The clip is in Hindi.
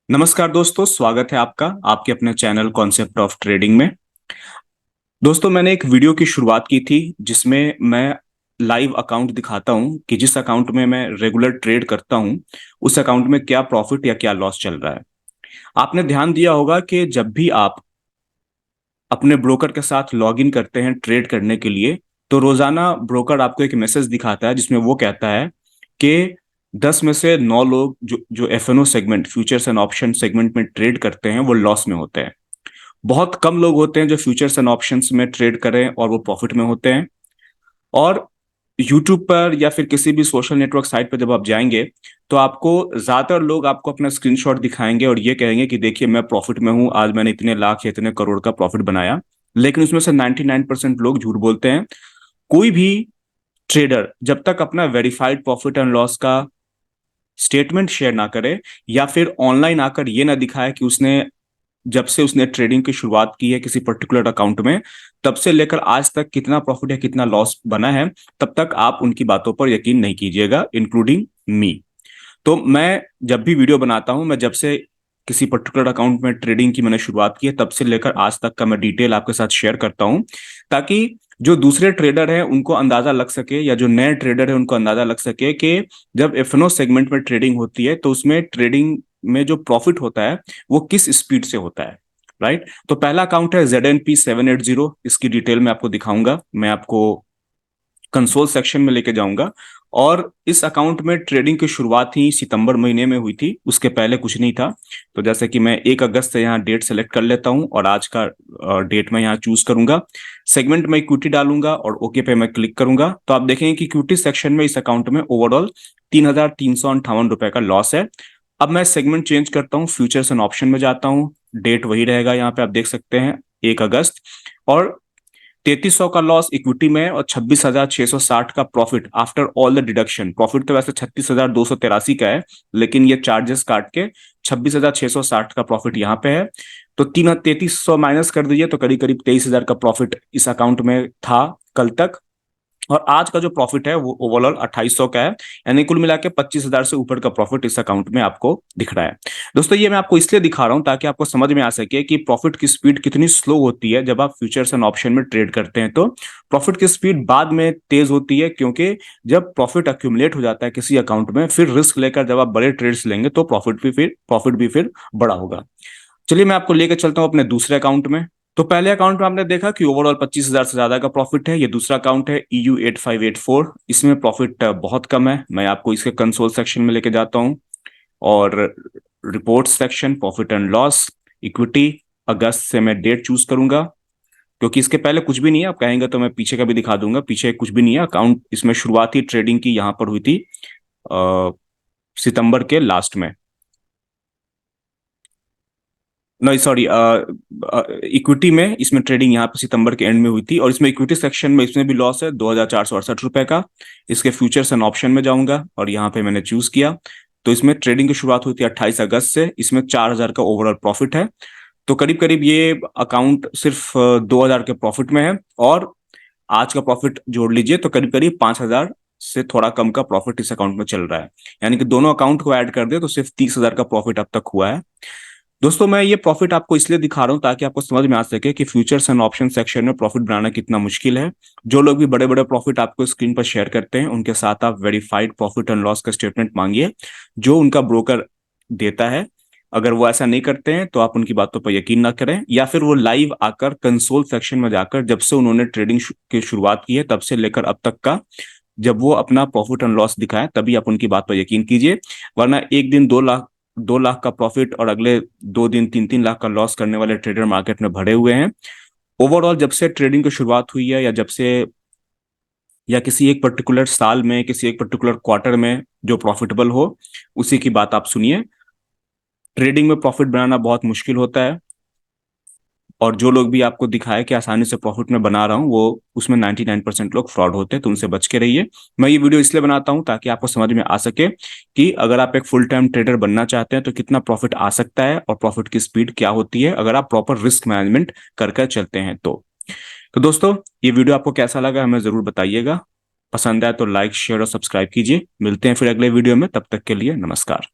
नमस्कार दोस्तों, स्वागत है आपका आपके अपने चैनल कॉन्सेप्ट ऑफ ट्रेडिंग में। दोस्तों, मैंने एक वीडियो की शुरुआत की थी जिसमें मैं लाइव अकाउंट दिखाता हूं कि जिस अकाउंट में मैं रेगुलर ट्रेड करता हूं उस अकाउंट में क्या प्रॉफिट या क्या लॉस चल रहा है। आपने ध्यान दिया होगा कि जब भी आप अपने ब्रोकर के साथ लॉग इन करते हैं ट्रेड करने के लिए, तो रोजाना ब्रोकर आपको एक मैसेज दिखाता है जिसमें वो कहता है कि 10 में से 9 लोग जो जो F and O segment, futures and option segment में ट्रेड करते हैं वो लॉस में होते हैं। बहुत कम लोग होते हैं जो फ्यूचर्स एंड ऑप्शंस में ट्रेड करें और वो प्रॉफिट में होते हैं। और यूट्यूब पर या फिर किसी भी सोशल नेटवर्क साइट पर जब आप जाएंगे तो आपको ज्यादातर लोग आपको अपना स्क्रीनशॉट दिखाएंगे और ये कहेंगे कि देखिए मैं प्रॉफिट में हूं, आज मैंने इतने लाख या इतने करोड़ का प्रॉफिट बनाया। लेकिन उसमें से 99% लोग झूठ बोलते हैं। कोई भी ट्रेडर जब तक अपना वेरीफाइड प्रॉफिट एंड लॉस का स्टेटमेंट शेयर ना करे या फिर ऑनलाइन आकर ये ना दिखाए कि उसने जब से उसने ट्रेडिंग की शुरुआत की है किसी पर्टिकुलर अकाउंट में तब से लेकर आज तक कितना प्रॉफिट या कितना लॉस बना है, तब तक आप उनकी बातों पर यकीन नहीं कीजिएगा, इंक्लूडिंग मी। तो मैं जब भी वीडियो बनाता हूं, मैं जब से किसी पर्टिकुलर अकाउंट में ट्रेडिंग की मैंने शुरुआत की है तब से लेकर आज तक का मैं डिटेल आपके साथ शेयर करता हूं, ताकि जो दूसरे ट्रेडर हैं उनको अंदाजा लग सके या जो नए ट्रेडर हैं उनको अंदाजा लग सके कि जब एफएनओ सेगमेंट में ट्रेडिंग होती है तो उसमें ट्रेडिंग में जो प्रॉफिट होता है वो किस स्पीड से होता है। राइट। तो पहला अकाउंट है ZNP 780। इसकी डिटेल में आपको दिखाऊंगा, मैं आपको कंसोल सेक्शन में लेके जाऊंगा। और इस अकाउंट में ट्रेडिंग की शुरुआत ही सितंबर महीने में हुई थी, उसके पहले कुछ नहीं था। तो जैसे कि मैं 1 अगस्त से यहाँ डेट सेलेक्ट कर लेता हूँ और आज का डेट मैं यहाँ चूज करूंगा। सेगमेंट में इक्विटी डालूंगा और ओके पे मैं क्लिक करूंगा तो आप देखेंगे कि इक्विटी सेक्शन में इस अकाउंट में ओवरऑल 3,358 रुपए का लॉस है। अब मैं सेगमेंट चेंज करता हूँ, फ्यूचर्स एंड ऑप्शन में जाता हूँ। डेट वही रहेगा, यहाँ पे आप देख सकते हैं 1 अगस्त। और 3,300 का लॉस इक्विटी में और 26,660 का profit after all the deduction. Profit तो वैसे 36,283 का है, लेकिन ये चार्जेस काट के 26,660 का प्रॉफिट यहाँ पे है। तो 3,300 माइनस कर दीजिए तो करीब करीब 23,000 का प्रॉफिट इस अकाउंट में था कल तक। और आज का जो प्रॉफिट है वो ओवरऑल 2,800 का है, यानी कुल मिला के 25,000 से ऊपर का प्रॉफिट इस अकाउंट में आपको दिख रहा है। दोस्तों, ये मैं आपको इसलिए दिखा रहा हूं ताकि आपको समझ में आ सके कि प्रॉफिट की स्पीड कितनी स्लो होती है जब आप फ्यूचर्स एंड ऑप्शन में ट्रेड करते हैं। तो प्रॉफिट की स्पीड बाद में तेज होती है, क्योंकि जब प्रॉफिट अक्यूमुलेट हो जाता है किसी अकाउंट में, फिर रिस्क लेकर जब आप बड़े ट्रेड्स लेंगे तो प्रॉफिट भी फिर बड़ा होगा। चलिए मैं आपको लेकर चलता हूं अपने दूसरे अकाउंट में। तो पहले अकाउंट में आपने देखा कि ओवरऑल 25,000 से ज्यादा का प्रॉफिट है। ये दूसरा अकाउंट है EU8584। इसमें प्रॉफिट बहुत कम है। मैं आपको इसके कंसोल सेक्शन में लेके जाता हूँ और report section, profit and loss, equity, अगस्त से मैं डेट चूज करूंगा, क्योंकि इसके पहले कुछ भी नहीं है। आप कहेंगे तो मैं पीछे का भी दिखा दूंगा, पीछे कुछ भी नहीं है। अकाउंट इसमें शुरुआती ट्रेडिंग की यहाँ पर हुई थी सितंबर के लास्ट में। नहीं सॉरी, इक्विटी में इसमें ट्रेडिंग यहाँ पे सितंबर के एंड में हुई थी और इसमें इक्विटी सेक्शन में इसमें भी लॉस है 2,468 रुपए का। इसके फ्यूचर्स एंड ऑप्शन में जाऊंगा और यहाँ पे मैंने चूज किया। तो इसमें ट्रेडिंग की शुरुआत हुई थी 28 अगस्त से। इसमें 4,000 का ओवरऑल प्रॉफिट है। तो करीब करीब ये अकाउंट सिर्फ 2,000 के प्रॉफिट में है और आज का प्रॉफिट जोड़ लीजिए तो करीब करीब 5,000 से थोड़ा कम का प्रॉफिट इस अकाउंट में चल रहा है। यानी कि दोनों अकाउंट को ऐड कर दे तो सिर्फ 30,000 का प्रॉफिट अब तक हुआ है। दोस्तों, मैं ये प्रॉफिट आपको इसलिए दिखा रहा हूं ताकि आपको समझ में आ सके कि फ्यूचर्स एंड ऑप्शन सेक्शन में प्रॉफिट बनाना कितना मुश्किल है। जो लोग भी बड़े बड़े प्रॉफिट आपको स्क्रीन पर शेयर करते हैं उनके साथ आप वेरीफाइड प्रॉफिट एंड लॉस का स्टेटमेंट मांगिए जो उनका ब्रोकर देता है। अगर वो ऐसा नहीं करते हैं तो आप उनकी बातों पर यकीन ना करें, या फिर वो लाइव आकर कंसोल सेक्शन में जाकर जब से उन्होंने ट्रेडिंग की शुरुआत की है तब से लेकर अब तक का जब वो अपना प्रॉफिट एंड लॉस दिखाए तभी आप उनकी बात पर यकीन कीजिए। वरना एक दिन 2 लाख का प्रॉफिट और अगले 2 दिन 3-3 लाख का लॉस करने वाले ट्रेडर मार्केट में भरे हुए हैं। ओवरऑल जब से ट्रेडिंग की शुरुआत हुई है या किसी एक पर्टिकुलर साल में, किसी एक पर्टिकुलर क्वार्टर में जो प्रॉफिटेबल हो उसी की बात आप सुनिए। ट्रेडिंग में प्रॉफिट बनाना बहुत मुश्किल होता है और जो लोग भी आपको दिखाए कि आसानी से प्रॉफिट में बना रहा हूं वो उसमें 99% लोग फ्रॉड होते हैं, तो उनसे बच के रहिए। मैं ये वीडियो इसलिए बनाता हूं ताकि आपको समझ में आ सके कि अगर आप एक फुल टाइम ट्रेडर बनना चाहते हैं तो कितना प्रॉफिट आ सकता है और प्रॉफिट की स्पीड क्या होती है अगर आप प्रॉपर रिस्क मैनेजमेंट कर कर चलते हैं। तो दोस्तों, ये वीडियो आपको कैसा लगा हमें जरूर बताइएगा। पसंद आए तो लाइक, शेयर और सब्सक्राइब कीजिए। मिलते हैं फिर अगले वीडियो में, तब तक के लिए नमस्कार।